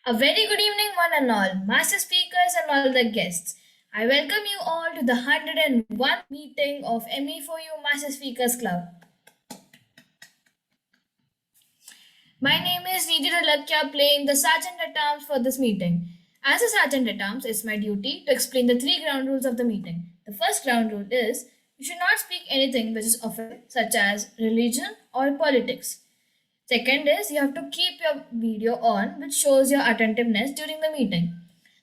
A very good evening, one and all, master speakers and all the guests. I welcome you all to the 101st meeting of ME4U Master Speakers Club. My name is Nidhi Lakya, playing the Sergeant at Arms for this meeting. As a Sergeant at Arms, it's my duty to explain the three ground rules of the meeting. The first ground rule is you should not speak anything which is offensive, such as religion or politics. Second is you have to keep your video on, which shows your attentiveness during the meeting.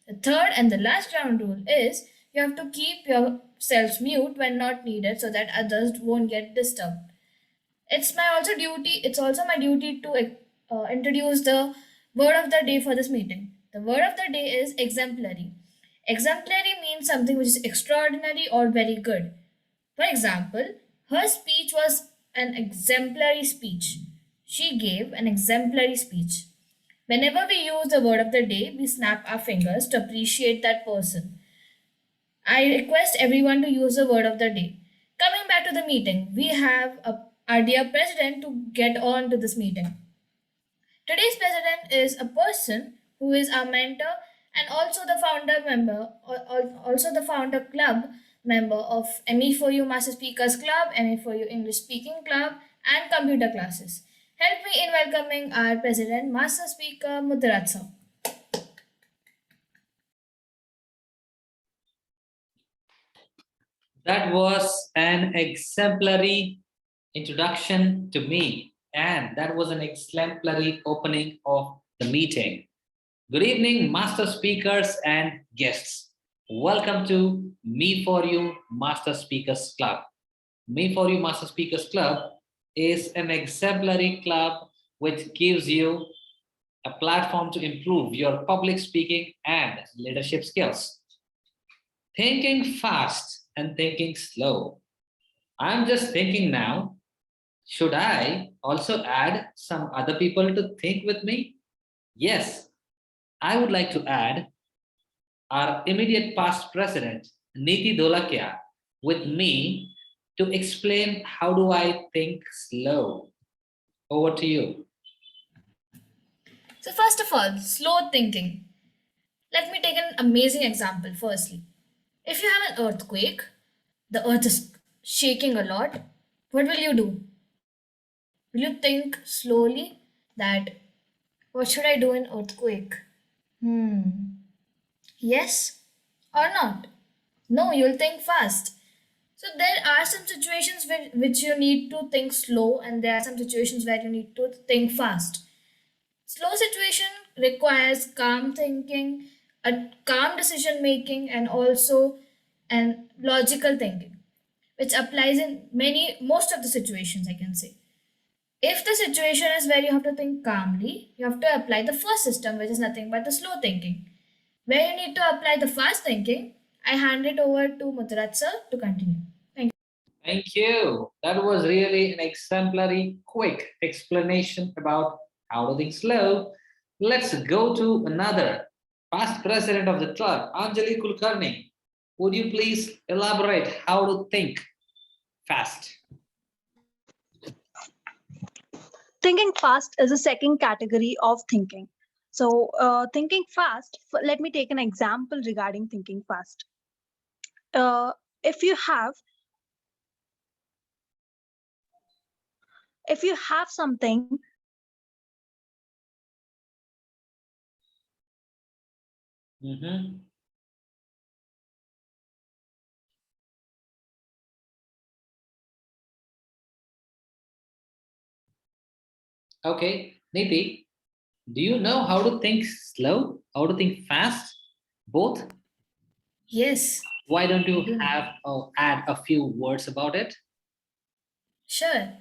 The third and the last ground rule is you have to keep yourselves mute when not needed so that others won't get disturbed. It's also my duty to introduce the word of the day for this meeting. The word of the day is exemplary. Exemplary means something which is extraordinary or very good. For example, her speech was an exemplary speech. She gave an exemplary speech. Whenever we use the word of the day, we snap our fingers to appreciate that person. I request everyone to use the word of the day. Coming back to the meeting, we have our dear president to get on to this meeting. Today's president is a person who is our mentor and also the founder member, also the founder club member of ME4U Master Speakers Club, ME4U English Speaking Club, and computer classes. Help me in welcoming our president, Master Speaker Mudaratsa. That was an exemplary introduction to me, and that was an exemplary opening of the meeting. Good evening, master speakers and guests. Welcome to ME4U Master Speakers Club. ME4U Master Speakers Club is an exemplary club which gives you a platform to improve your public speaking and leadership skills. Thinking fast and thinking slow. I'm just thinking now, should I also add some other people to think with me? Yes, I would like to add our immediate past president, Nidhi Dolakia, with me to explain how do I think slow. Over to you. So first of all, slow thinking. Let me take an amazing example firstly. If you have an earthquake, the earth is shaking a lot, what will you do? Will you think slowly that what should I do in earthquake? Yes or not? No, you'll think fast. So there are some situations which you need to think slow, and there are some situations where you need to think fast. Slow situation requires calm thinking, a calm decision making, and also an logical thinking, which applies in most of the situations, I can say. If the situation is where you have to think calmly, you have to apply the first system, which is nothing but the slow thinking. Where you need to apply the fast thinking, I hand it over to Mutharat sir to continue. Thank you. Thank you. That was really an exemplary, quick explanation about how to think slow. Let's go to another past president of the club, Anjali Kulkarni. Would you please elaborate how to think fast? Thinking fast is a second category of thinking. So thinking fast, let me take an example regarding thinking fast. If you have something Okay, Niti, do you know how to think slow, how to think fast, both? Yes. Why don't you add a few words about it? Sure.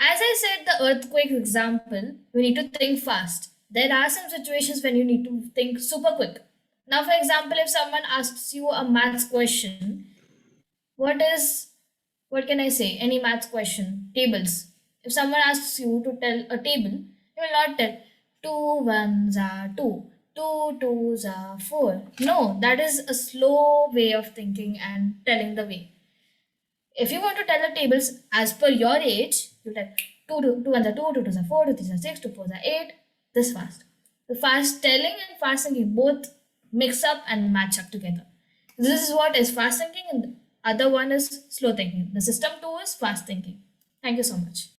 As I said, the earthquake example, we need to think fast. There are some situations when you need to think super quick. Now, for example, if someone asks you a maths question, what can I say? Any maths question, tables. If someone asks you to tell a table, you will not tell 2 ones are 2, 2 twos are 4. No, that is a slow way of thinking and telling the way. If you want to tell the tables as per your age, you tell 2 ones are 2, 2 twos are 4, 2 threes are 6, 2 fours are 8, this fast. The fast telling and fast thinking both mix up and match up together. This is what is fast thinking, and the other one is slow thinking. The system two is fast thinking. Thank you so much.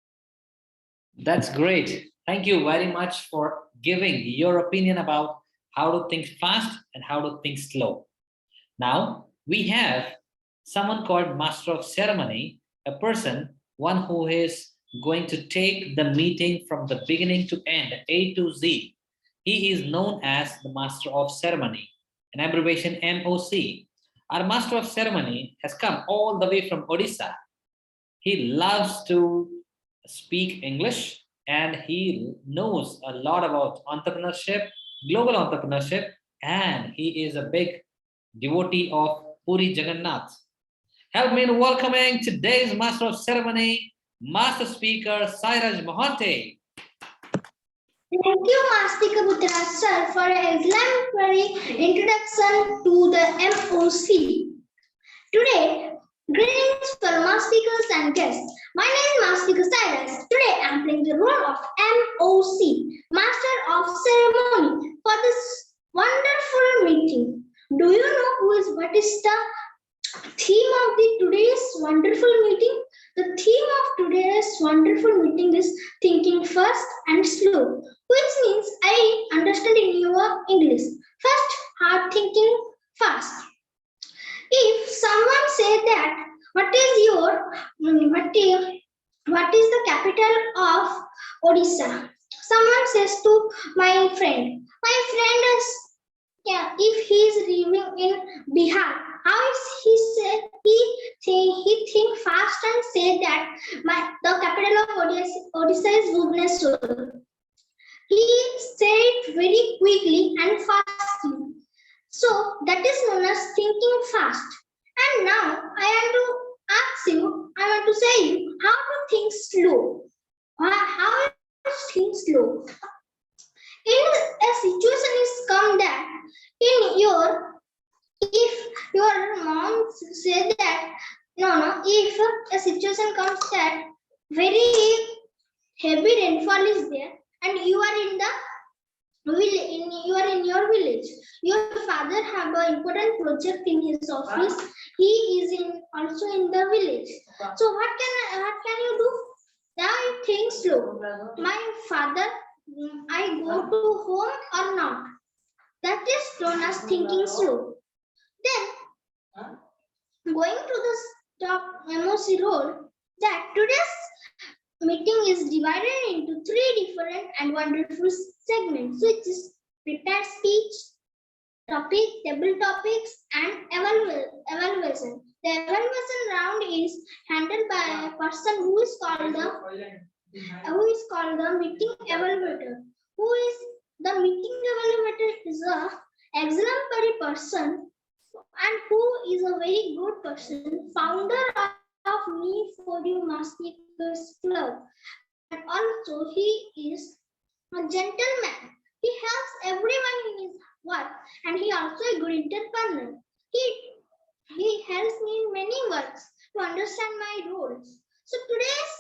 That's great. Thank you very much for giving your opinion about how to think fast and how to think slow. Now, we have someone called Master of Ceremony, a person, one who is going to take the meeting from the beginning to end, A to Z. He is known as the Master of Ceremony, an abbreviation MOC. Our Master of Ceremony has come all the way from Odisha. He loves to speak English and he knows a lot about entrepreneurship, global entrepreneurship, and he is a big devotee of Puri Jagannath. Help me in welcoming today's Master of Ceremony, Master Speaker Sairaj Mohante. Thank you, Mastika Putra sir, for an exemplary introduction to the MOC. Today, greetings for my speakers and guests. My name is Mastika Cyrus. Today, I am playing the role of MOC, Master of Ceremony, for this wonderful meeting. Do you know what is the theme of today's wonderful meeting? The theme of today's wonderful meeting is thinking fast and slow, which means I understand in your English. First, hard thinking fast. If someone say that what is the capital of Odisha? Someone says to my friend is if he is living in Bihar, how is he think fast and say that the capital of Odisha is Bhubaneswar. He said it very quickly and fastly. So that is known as thinking fast. And now I want to say you how to think slow. How to think slow. In a situation is come that if your mom said that if a situation comes that very heavy rainfall is there and you are in your village, your father have an important project in his office, he is also in the village, so what can you do? Now you think slow. My father, I go to home or not? That is known as thinking slow. Then going to the top MOC role, that today's meeting is divided into three different and wonderful segments, which is prepared speech, topic, table topics, and evaluation. The evaluation round is handled by a person who is called the meeting evaluator. Who is the meeting evaluator is a exemplary person and who is a very good person, founder of ME4U Speakers Club, and also he is a gentleman. He helps everyone in his work, and he also a good entrepreneur. He helps me in many works to understand my roles. So today's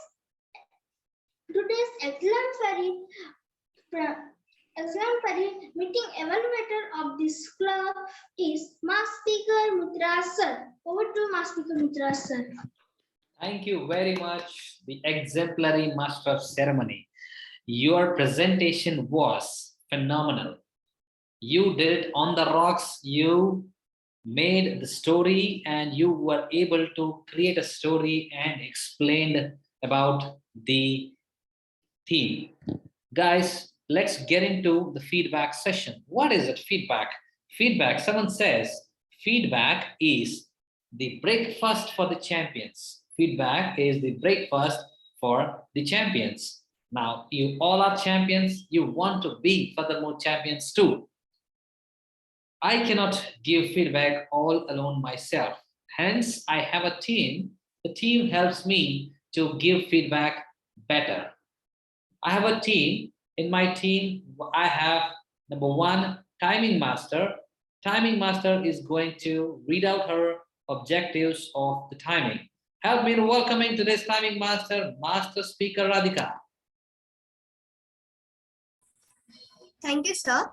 exemplary meeting evaluator of this club is Master Speaker Mitra sir. Over to Master Speaker Mitra sir. Thank you very much, the exemplary Master of Ceremony. Your presentation was phenomenal. You did it on the rocks. You made the story and you were able to create a story and explained about the theme. Guys, let's get into the feedback session. What is it, feedback? Feedback, someone says, feedback is the breakfast for the champions. Feedback is the breakfast for the champions. Now, you all are champions. You want to be furthermore champions too. I cannot give feedback all alone myself. Hence, I have a team. The team helps me to give feedback better. I have a team. In my team, I have number one, timing master. Timing master is going to read out her objectives of the timing. Help me in welcoming today's timing master, Master Speaker Radhika. Thank you, sir.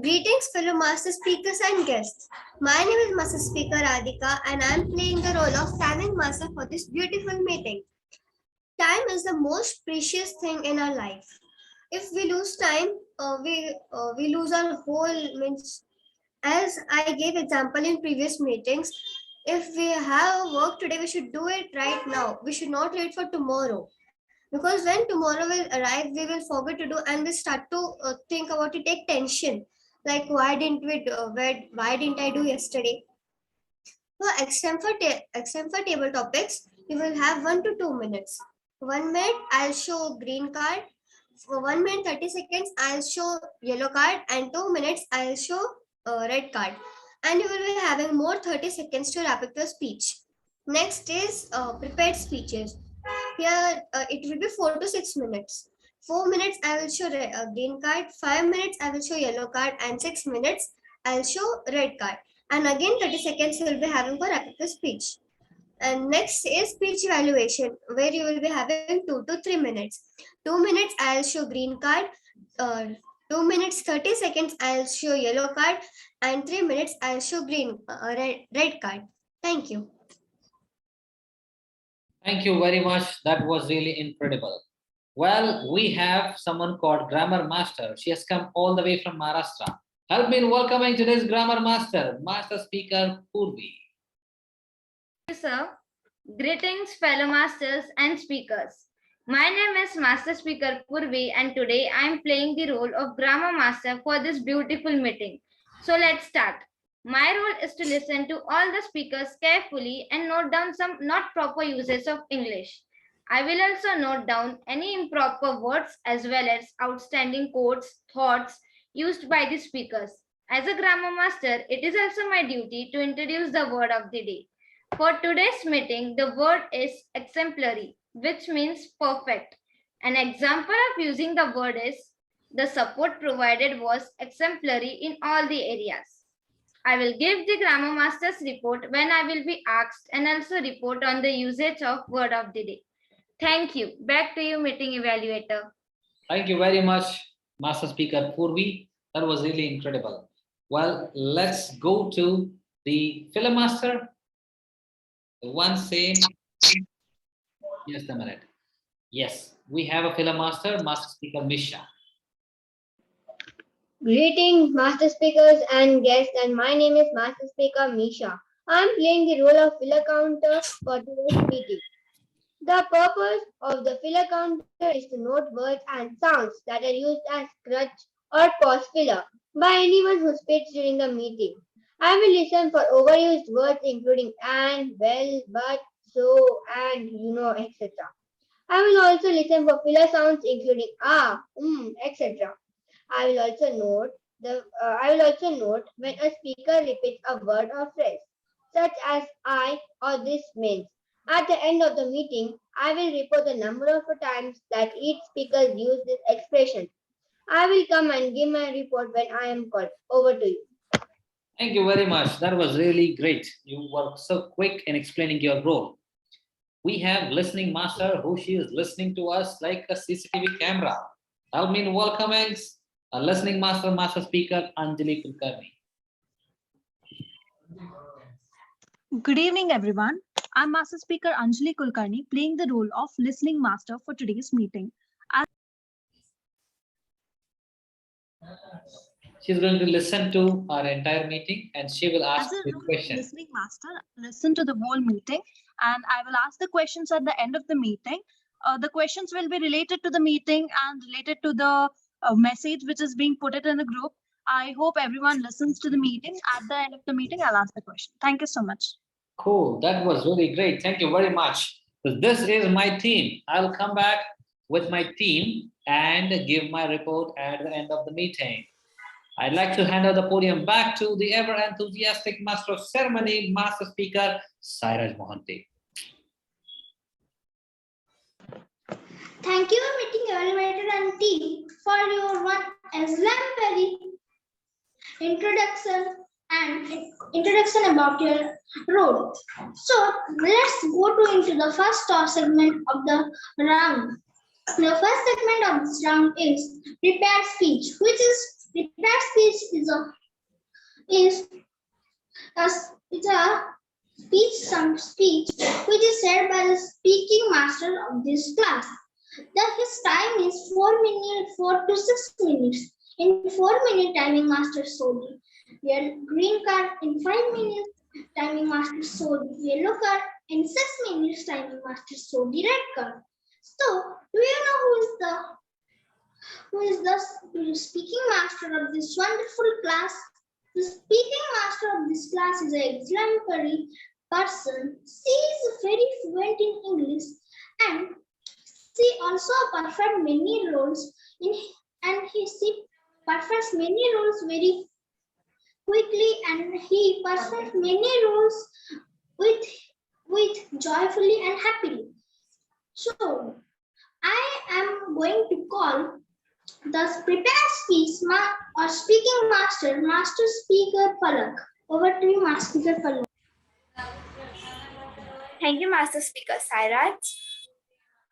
Greetings, fellow master speakers and guests. My name is Master Speaker Radhika, and I am playing the role of timing master for this beautiful meeting. Time is the most precious thing in our life. If we lose time, we lose our whole means. As I gave example in previous meetings, if we have work today, we should do it right now. We should not wait for tomorrow. Because when tomorrow will arrive, we will forget to do and we start to think about it, take tension. Like why didn't we do, why didn't I do yesterday? So exam for table topics, you will have 1 to 2 minutes. 1 minute, I'll show green card. For 1 minute 30 seconds, I'll show yellow card, and 2 minutes, I'll show red card. And you will be having more 30 seconds to wrap up your speech. Next is prepared speeches. Here it will be 4 to 6 minutes. 4 minutes I will show green card, 5 minutes I will show yellow card, and 6 minutes I'll show red card. And again 30 seconds you will be having for rapid speech. And next is speech evaluation, where you will be having 2 to 3 minutes. 2 minutes I'll show green card, 2 minutes 30 seconds I'll show yellow card, and 3 minutes I'll show red card. Thank you. Thank you very much. That was really incredible. Well, we have someone called Grammar Master. She has come all the way from Maharashtra. Help me in welcoming today's Grammar Master, Master Speaker Purvi. Thank you, sir. Greetings, fellow masters and speakers. My name is Master Speaker Purvi, and today I am playing the role of Grammar Master for this beautiful meeting. So let's start. My role is to listen to all the speakers carefully and note down some not proper uses of English. I will also note down any improper words as well as outstanding quotes, thoughts used by the speakers. As a grammar master, it is also my duty to introduce the word of the day. For today's meeting, the word is exemplary, which means perfect. An example of using the word is the support provided was exemplary in all the areas. I will give the grammar master's report when I will be asked, and also report on the usage of word of the day. Thank you. Back to you, meeting evaluator. Thank you very much, Master Speaker Purvi. That was really incredible. Well, let's go to the film master. The one say, just a minute. Yes, we have a film master, Master Speaker Misha. Greetings, Master Speakers and guests, and my name is Master Speaker Misha. I am playing the role of filler counter for today's meeting. The purpose of the filler counter is to note words and sounds that are used as crutch or pause filler by anyone who speaks during the meeting. I will listen for overused words including and, well, but, so, and, etc. I will also listen for filler sounds including etc. I will also note when a speaker repeats a word or phrase, such as I or this means. At the end of the meeting, I will report the number of times that each speaker used this expression. I will come and give my report when I am called. Over to you. Thank you very much. That was really great. You were so quick in explaining your role. We have listening master who she is listening to us like a CCTV camera. Help me in welcoming a listening master, Master Speaker Anjali Kulkarni. Good evening, everyone. I'm Master Speaker Anjali Kulkarni, playing the role of listening master for today's meeting. She's going to listen to our entire meeting and she will ask the question. Listening master, listen to the whole meeting, and I will ask the questions at the end of the meeting. The questions will be related to the meeting and related to the message which is being put it in the group. I hope everyone listens to the meeting. At the end of the meeting, I'll ask the question. Thank you so much. Cool. That was really great. Thank you very much. So this is my team. I'll come back with my team and give my report at the end of the meeting. I'd like to hand over the podium back to the ever enthusiastic master of ceremony, Master Speaker Sairaj Mohanty. Thank you, meeting evaluator and team, for your one exemplary introduction about your role. So let's go into the first segment of the round. The first segment of this round is prepared speech, which is Prepared speech is a some speech which is said by the speaking master of this class. His time is 4 to 6 minutes. In 4 minute timing master sold the green card. In 5 minutes timing master sold the yellow card. In 6 minutes timing master sold the red card. So, do you know who is the speaking master of this wonderful class? The speaking master of this class is an exemplary person. She is very fluent in English and she also perfects many roles she perfects many roles very quickly and he perfects many roles with joyfully and happily. So I am going to call the prepared speech or speaking master speaker Palak. Over to you, master speaker Palak. Thank you, Master Speaker Sairaj.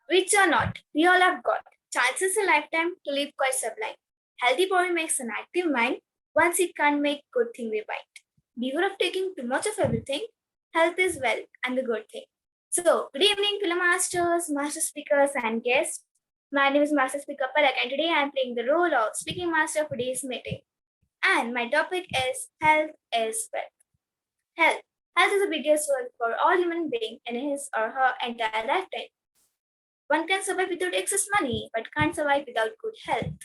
Rich or not, we all have got chances a lifetime to live quite sublime. Healthy body makes an active mind. Once it can't make good thing rewind. Beware of taking too much of everything. Health is wealth and the good thing. So, good evening, fellow masters, master speakers, and guests. My name is Master Speaker Palak, and today I am playing the role of speaking master for today's meeting. And my topic is health is wealth. Health. Health is the biggest wealth for all human beings in his or her entire lifetime. One can survive without excess money, but can't survive without good health.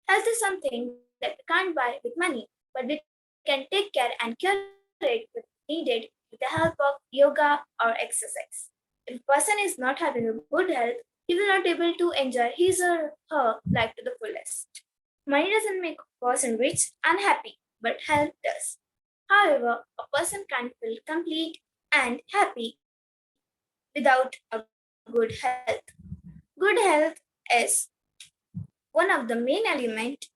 Health is something that we can't buy with money, but we can take care and cure it if needed with the help of yoga or exercise. If a person is not having a good health, he will not be able to enjoy his or her life to the fullest. Money doesn't make a person rich and happy, but health does. However, a person can't feel complete and happy without a good health. Good health is one of the main elements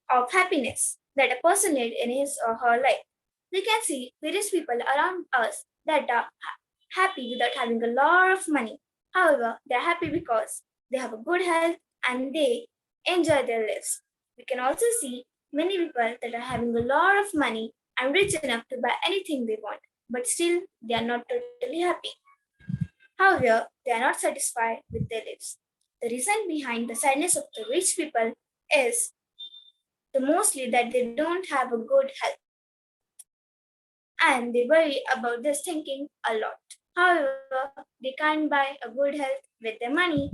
of happiness that a person needs in his or her life. We can see various people around us that are happy without having a lot of money. However, they are happy because they have a good health and they enjoy their lives. We can also see many people that are having a lot of money and rich enough to buy anything they want, but still they are not totally happy. However, they are not satisfied with their lives. The reason behind the sadness of the rich people is mostly that they don't have a good health. And they worry about this thinking a lot. However, they can't buy a good health with their money.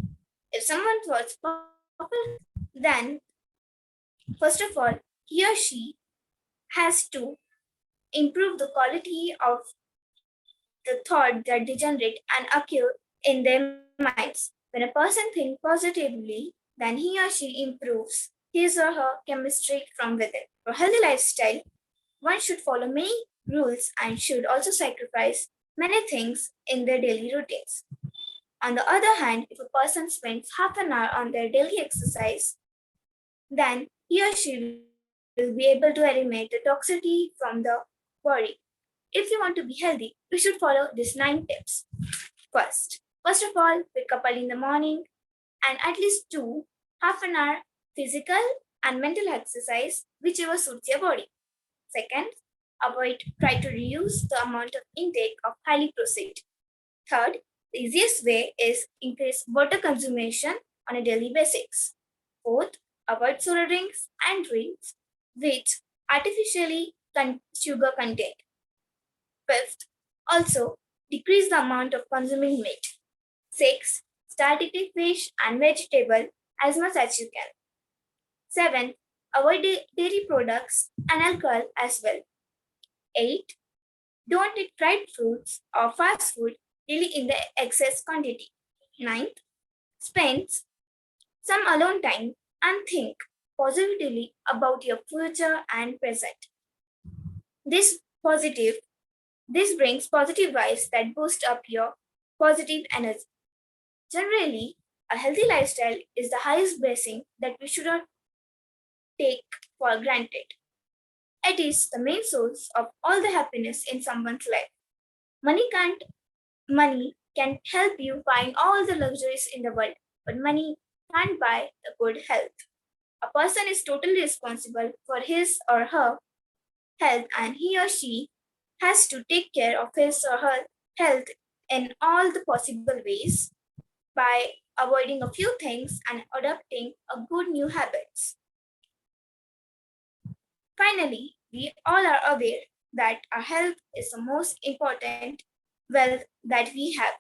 If someone wants popular, then first of all, he or she has to improve the quality of the thought that they generate and occur in their minds. When a person thinks positively, then he or she improves his or her chemistry from within. For a healthy lifestyle, one should follow many rules and should also sacrifice many things in their daily routines. On the other hand, if a person spends half an hour on their daily exercise, then he or she will be able to eliminate the toxicity from the body. If you want to be healthy, you should follow these 9 tips. First of all, wake up early in the morning and at least do half an hour physical and mental exercise, whichever suits your body. Second, try to reduce the amount of intake of highly processed. Third, the easiest way is increase water consumption on a daily basis. Fourth, avoid soda drinks and drinks with artificially sugar content. Fifth, also decrease the amount of consuming meat. 6. Start eating fish and vegetable as much as you can. 7. Avoid dairy products and alcohol as well. 8. Don't eat fried fruits or fast food really in the excess quantity. 9. Spend some alone time and think positively about your future and present. This brings positive vibes that boost up your positive energy. Generally, a healthy lifestyle is the highest blessing that we should not take for granted. It is the main source of all the happiness in someone's life. Money can help you find all the luxuries in the world, but money can't buy the good health. A person is totally responsible for his or her health, and he or she has to take care of his or her health in all the possible ways by avoiding a few things and adopting a good new habits. Finally, we all are aware that our health is the most important wealth that we have.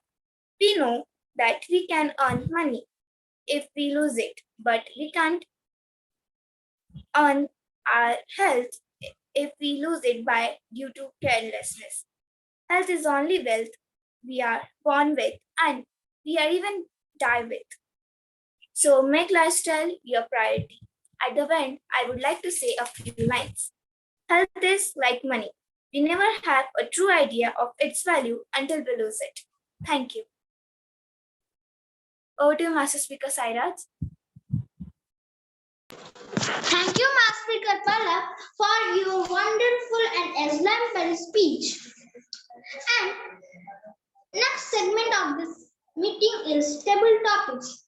We know that we can earn money if we lose it, but we can't earn our health if we lose it by due to carelessness. Health is only wealth we are born with and we are even die with. So make lifestyle your priority. At the end, I would like to say a few lines. Health is like money. We never have a true idea of its value until we lose it. Thank you. Over to you, Master Speaker Sairaj. Thank you, Master Speaker Palak, for your wonderful and exemplary speech. And next segment of this meeting is table topics.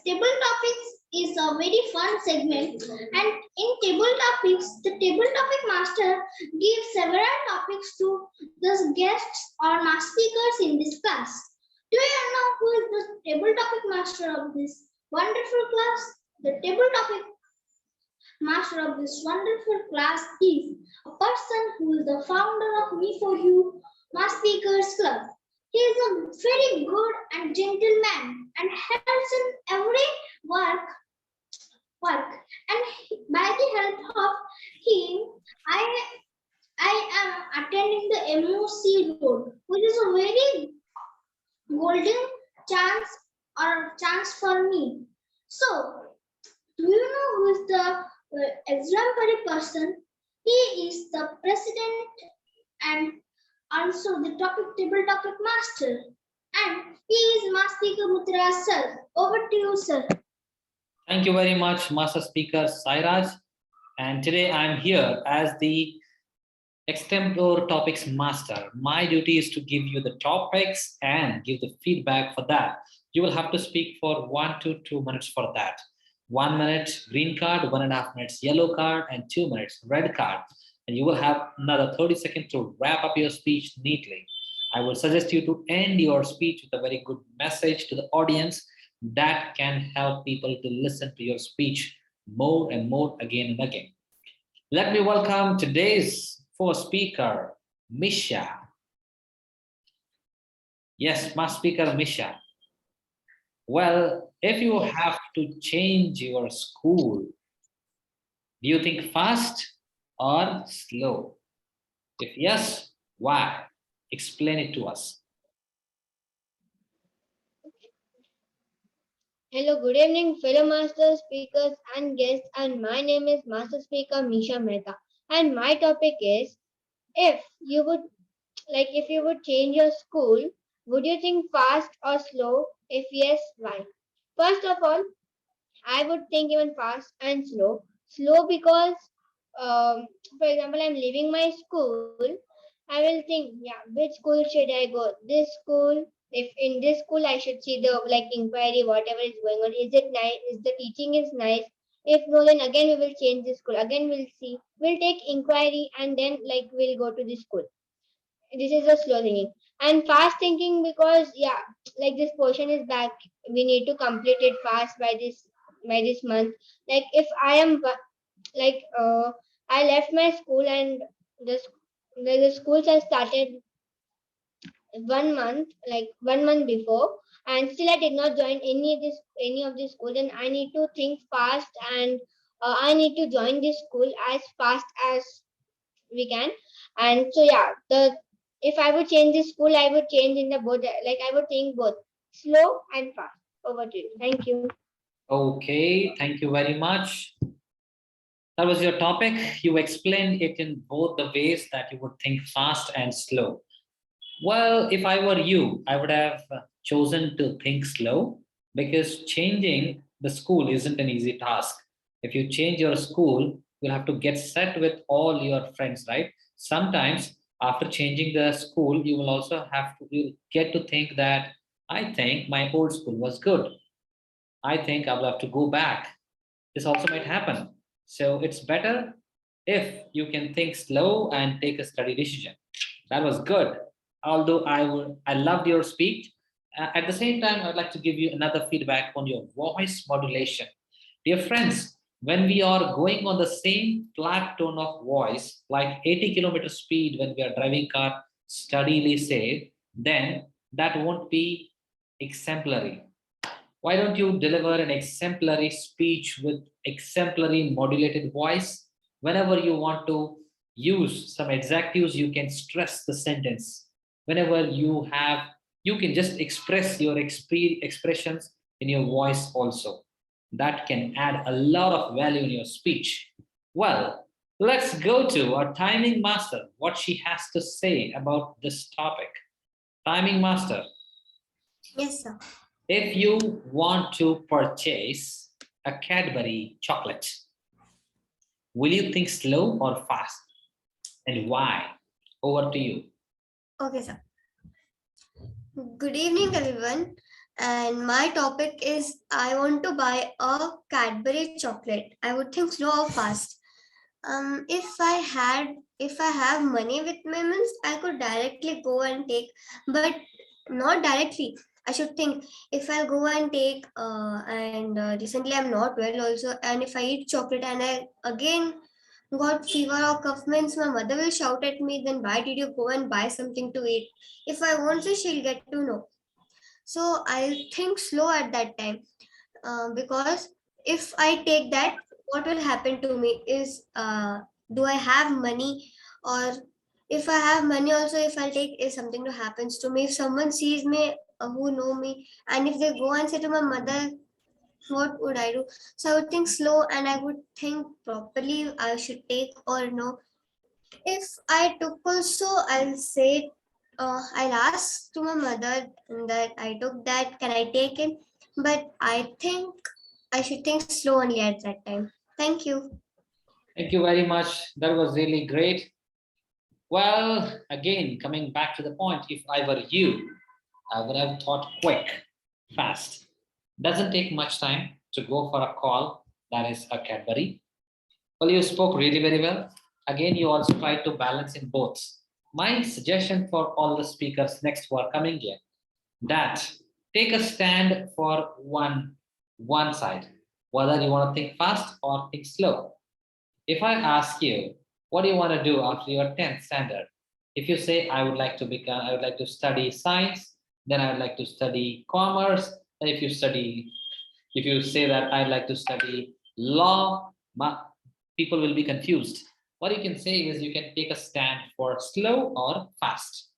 Table topics is a very fun segment, and in table topics, the table topic master gives several topics to the guests or master speakers in this class. Do you know who is the table topic master of this wonderful class? The table topic master of this wonderful class is a person who is the founder of ME4U Master Speakers Club. He is a very good and gentle man and helps in every work. And by the help of him, I am attending the MOC road, which is a very golden chance for me. So, do you know who is the exemplary person? He is the president and also the table topic master. And he is Master Speaker Mutra sir. Over to you, sir. Thank you very much, Master Speaker Sairaj. And today I'm here as the extempore topics master. My duty is to give you the topics and give the feedback for that. You will have to speak for 1 to 2 minutes for that. 1 minute green card, 1.5 minutes yellow card, and 2 minutes red card. And you will have another 30 seconds to wrap up your speech neatly. I would suggest you to end your speech with a very good message to the audience that can help people to listen to your speech more and more again and again. Let me welcome today's first speaker, Misha. Yes, Master Speaker Misha. Well, if you have to change your school, do you think fast or slow? If yes, why? Explain it to us. Hello, good evening, fellow master speakers and guests. And my name is Master Speaker Misha Mehta. And my topic is, if you would change your school, would you think fast or slow? If yes, why? First of all, I would think even fast and slow. Slow because, for example, I'm leaving my school. I will think, yeah, which school should I go? This school. If in this school I should see the inquiry, whatever is going on. Is it nice? Is the teaching is nice? If no, then again we will change the school. Again we'll see. We'll take inquiry and then we'll go to the school. This is a slow thinking. And fast thinking because this portion is back. We need to complete it fast by this month. If I am I left my school and the schools have started 1 month before, and still I did not join any of this school. Then I need to think fast and I need to join this school as fast as we can. And so if I would change this school, I would change in the both. I would think both slow and fast. Over to you. Thank you. Okay, thank you very much. That was your topic. You explained it in both the ways that you would think fast and slow. Well, if I were you, I would have chosen to think slow, because changing the school isn't an easy task. If you change your school, you'll have to get set with all your friends, right? Sometimes after changing the school, you will also you'll get to think that I think my old school was good. I think I will have to go back. this also might happen. So it's better if you can think slow and take a steady decision. That was good. Although I loved your speech. At the same time, I'd like to give you another feedback on your voice modulation. Dear friends, when we are going on the same flat tone of voice, like 80 km speed when we are driving car steadily, say, then that won't be exemplary. Why don't you deliver an exemplary speech with exemplary modulated voice? Whenever you want to use some adjectives, you can stress the sentence. Whenever you can just express your expressions in your voice also. That can add a lot of value in your speech. Well, let's go to our timing master, what she has to say about this topic. Timing master, Yes, sir. if you want to purchase a Cadbury chocolate, will you think slow or fast? And why? Over to you. Okay, sir. Good evening, everyone. And my topic is I want to buy a Cadbury chocolate. I would think slow or fast. If I have money with me, means I could directly go and take, but not directly. I should think if I go and take, recently I'm not well also, and if I eat chocolate and I again got fever or cough, means my mother will shout at me, then why did you go and buy something to eat? If I won't say, she'll get to know. So I'll think slow at that time, because if I take that, what will happen to me is, do I have money, or if I have money also, if I'll take, is something to happens to me. If someone sees me, who know me, and if they go and say to my mother, what would I do? So I would think slow and I would think properly I should take or no. If I took also, I'll say, I'll ask to my mother that I took that, can I take it? But I think I should think slow only at that time. Thank you. Thank you very much. That was really great. Well, again, coming back to the point, if I were you, I would have thought quick, fast. Doesn't take much time to go for a call, that is a Cadbury. Well, you spoke really very well. Again, you also tried to balance in both. My suggestion for all the speakers next who are coming here, that take a stand for one side, whether you want to think fast or think slow. If I ask you, what do you want to do after your 10th standard? If you say, I would like to study science, then I would like to study commerce. And if you say that I'd like to study law, people will be confused. What you can say is you can take a stand for slow or fast.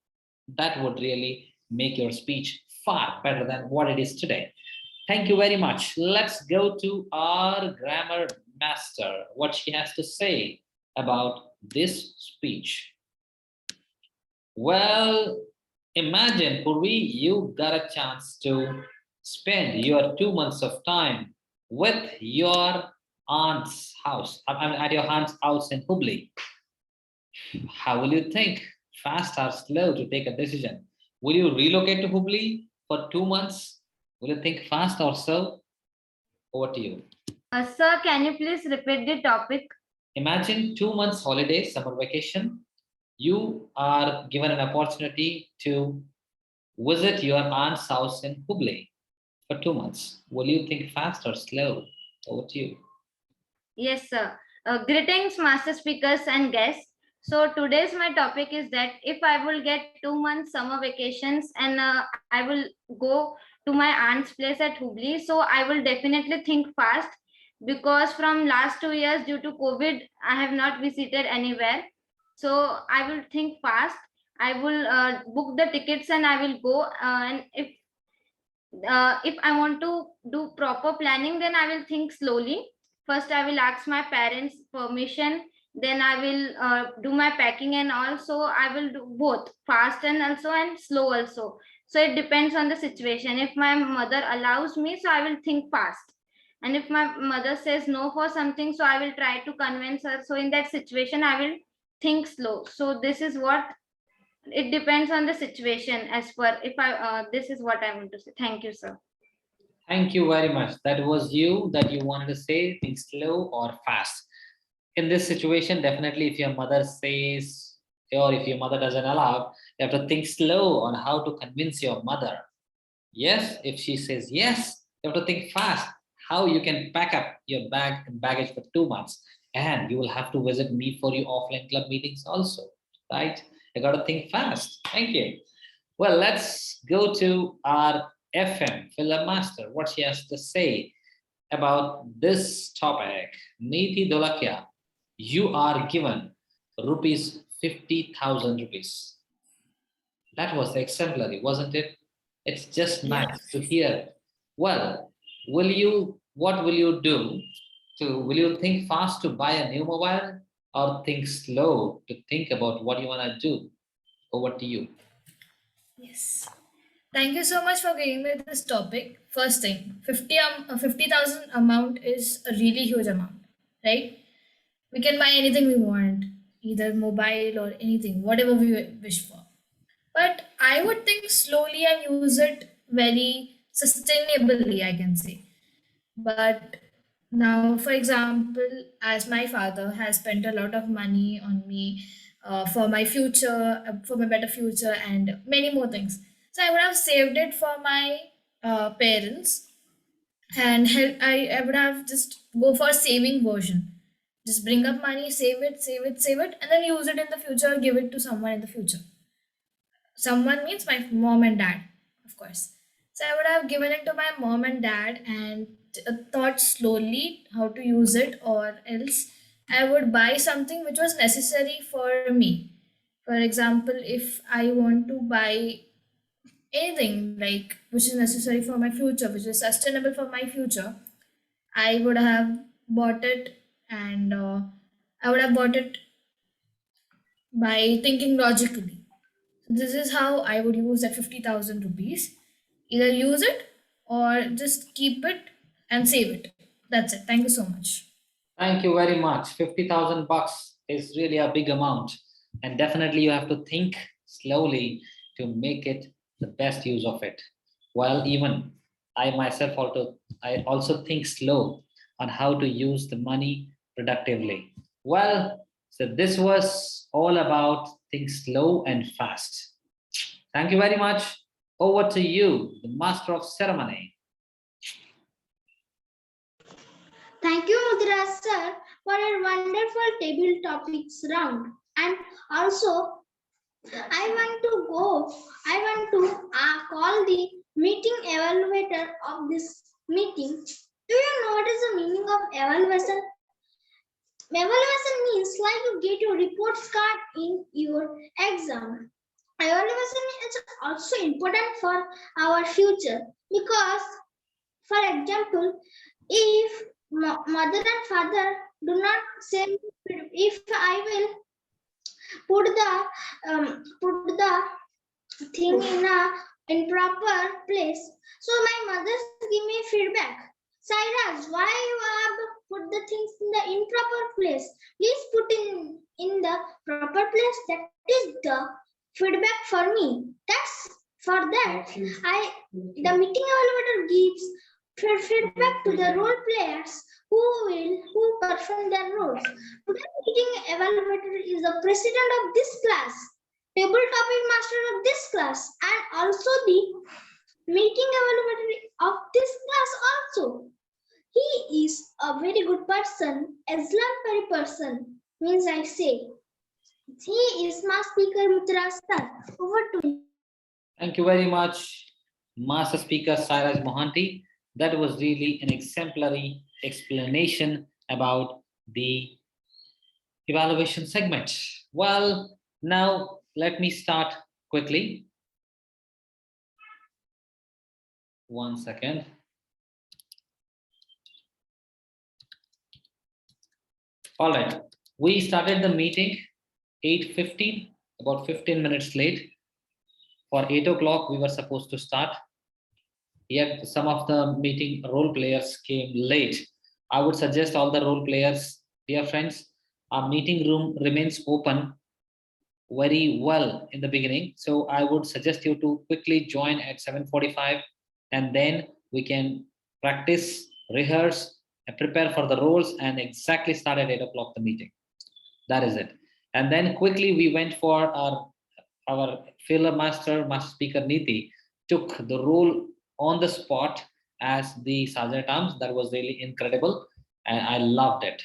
That would really make your speech far better than what it is today. Thank you very much. Let's go to our grammar master, what she has to say about this speech. Well, imagine, Purvi, you got a chance to spend your 2 months of time with your aunt's house, at your aunt's house in Hubli. How will you think? Fast or slow to take a decision? Will you relocate to Hubli for 2 months? Will you think fast or slow? Over to you. Sir, can you please repeat the topic? Imagine 2 months holiday, summer vacation. You are given an opportunity to visit your aunt's house in Hubli for 2 months. Will you think fast or slow? Over to you. Yes, sir. Greetings, master speakers and guests. So today's my topic is that if I will get 2 months summer vacations and I will go to my aunt's place at Hubli, so I will definitely think fast, because from last 2 years due to COVID, I have not visited anywhere. So I will think fast. I will book the tickets and I will go. And if I want to do proper planning, then I will think slowly. First, I will ask my parents' permission. Then I will do my packing, and also I will do both fast and slow also. So it depends on the situation. If my mother allows me, so I will think fast. And if my mother says no for something, so I will try to convince her. So in that situation, I will think slow. So this is what it depends on the situation. As per, if I this is what I want to say. Thank you, sir. Thank you very much. That was you that you wanted to say things slow or fast. In this situation, definitely if your mother says, or if your mother doesn't allow, you have to think slow on how to convince your mother. Yes, if she says yes, you have to think fast how you can pack up your bag and baggage for 2 months. And you will have to visit Me4U offline club meetings also, right? You got to think fast. Thank you. Well, let's go to our FM, Film Master, what she has to say about this topic. Niti Dolakia, you are given rupees 50,000 rupees. That was exemplary, wasn't it? It's just nice to hear. Well, what will you do will you think fast to buy a new mobile or think slow to think about what you want to do? Over to you. Yes. Thank you so much for giving me this topic. First thing, 50,000 amount is a really huge amount, right? We can buy anything we want, either mobile or anything, whatever we wish for. But I would think slowly and use it very sustainably, I can say. But now, for example, as my father has spent a lot of money on me for my future, for my better future, and many more things. So I would have saved it for my parents, and I would have just go for saving version. Just bring up money, save it, save it, save it, and then use it in the future, give it to someone in the future. Someone means my mom and dad, of course. So I would have given it to my mom and dad and thought slowly how to use it, or else I would buy something which was necessary for me. For example, if I want to buy anything like which is necessary for my future, which is sustainable for my future, I would have bought it, and I would have bought it by thinking logically. This is how I would use that 50,000 rupees. Either use it or just keep it and save it. That's it. Thank you so much. Thank you very much. 50,000 bucks is really a big amount. And definitely you have to think slowly to make it the best use of it. While even I myself also think slow on how to use the money productively. Well, so this was all about think slow and fast. Thank you very much. Over to you, the master of ceremony. Thank you, Mudra sir, for a wonderful table topics round. And also, I want to call the meeting evaluator of this meeting. Do you know what is the meaning of evaluation? Evaluation means like you get your report card in your exam. Evaluation is also important for our future because, for example, if mother and father do not send, if I will put the thing in proper place, so my mother give me feedback. Cyrus, why you have put the things in the improper place? Please put in the proper place. That is the feedback for me. That's for that. The meeting evaluator gives feedback to the role players who perform their roles. Today's meeting evaluator is the president of this class, table topic master of this class, and also the meeting evaluator of this class also. He is a very good person, exemplary person, means I say. He is my speaker, Mitra sir. Over to you. Thank you very much, Master Speaker Cyrus Mohanty. That was really an exemplary explanation about the evaluation segment. Well, now let me start quickly. One second. All right, we started the meeting 8:15, about 15 minutes late. For 8 o'clock, we were supposed to start. Yet some of the meeting role players came late. I would suggest all the role players, dear friends, our meeting room remains open very well in the beginning. So I would suggest you to quickly join at 7:45, and then we can practice, rehearse, and prepare for the roles, and exactly start at 8 o'clock the meeting. That is it. And then quickly we went for our filler master speaker Niti took the role on the spot as the Sergeant at Arms. That was really incredible, and I loved it.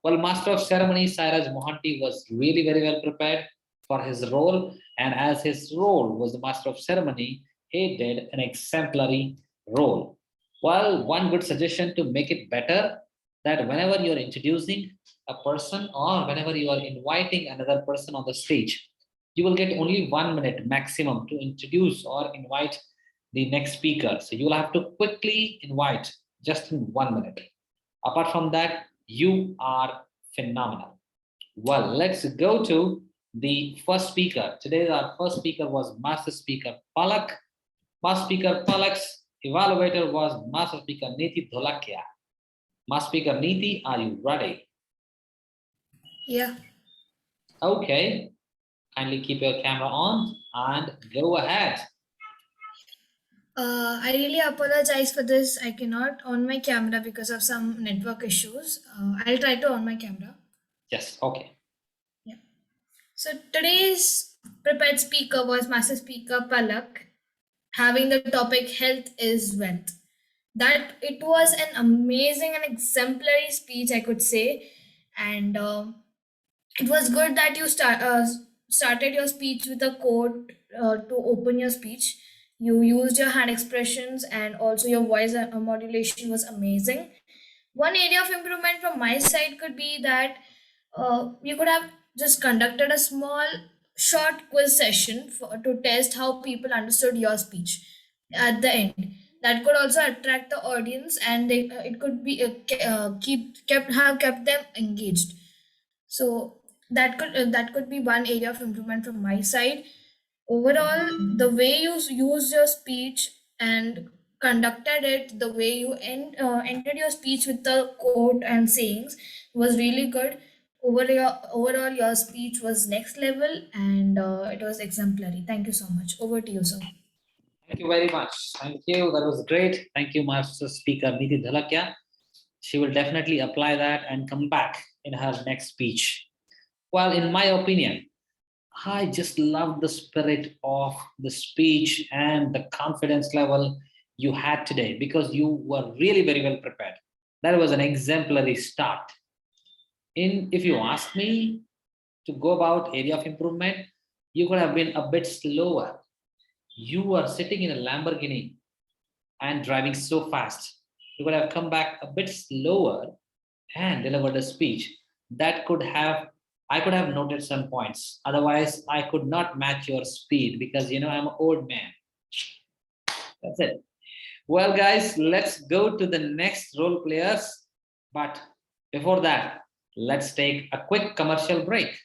Well, Master of Ceremony Sairaj Mohanty was really very well prepared for his role, and as his role was the Master of Ceremony, he did an exemplary role. Well, one good suggestion to make it better, that whenever you're introducing a person or whenever you are inviting another person on the stage, you will get only 1 minute maximum to introduce or invite the next speaker. So you will have to quickly invite just in 1 minute. Apart from that, you are phenomenal. Well, let's go to the first speaker. Today, our first speaker was Master Speaker Palak. Master Speaker Palak's evaluator was Master Speaker Niti Dholakia. Master Speaker Niti, are you ready? Yeah. Okay. Kindly keep your camera on and go ahead. I really apologize for this. I cannot on my camera because of some network issues. I'll try to on my camera. Yes, okay. Yeah. So today's prepared speaker was Master Speaker Palak, having the topic Health is Wealth. That it was an amazing and exemplary speech, I could say, and it was good that you started your speech with a quote to open your speech. You used your hand expressions and also your voice modulation was amazing. One area of improvement from my side could be that you could have just conducted a small, short quiz session to test how people understood your speech at the end. That could also attract the audience, and it could be have kept them engaged. So that could be one area of improvement from my side. Overall, the way you used your speech and conducted it, the way you ended your speech with the quote and sayings was really good. Overall, your speech was next level, and it was exemplary. Thank you so much. Over to you, sir. Thank you very much. Thank you. That was great. Thank you, Master Speaker Niti Dholakia. She will definitely apply that and come back in her next speech. Well, in my opinion, I just love the spirit of the speech and the confidence level you had today because you were really very well prepared. That was an exemplary start. If you ask me to go about area of improvement, you could have been a bit slower. You were sitting in a Lamborghini and driving so fast. You could have come back a bit slower and delivered a speech. That could have, I could have noted some points. Otherwise, I could not match your speed because, you know, I'm an old man. That's it. Well, guys, let's go to the next role players. But before that, let's take a quick commercial break.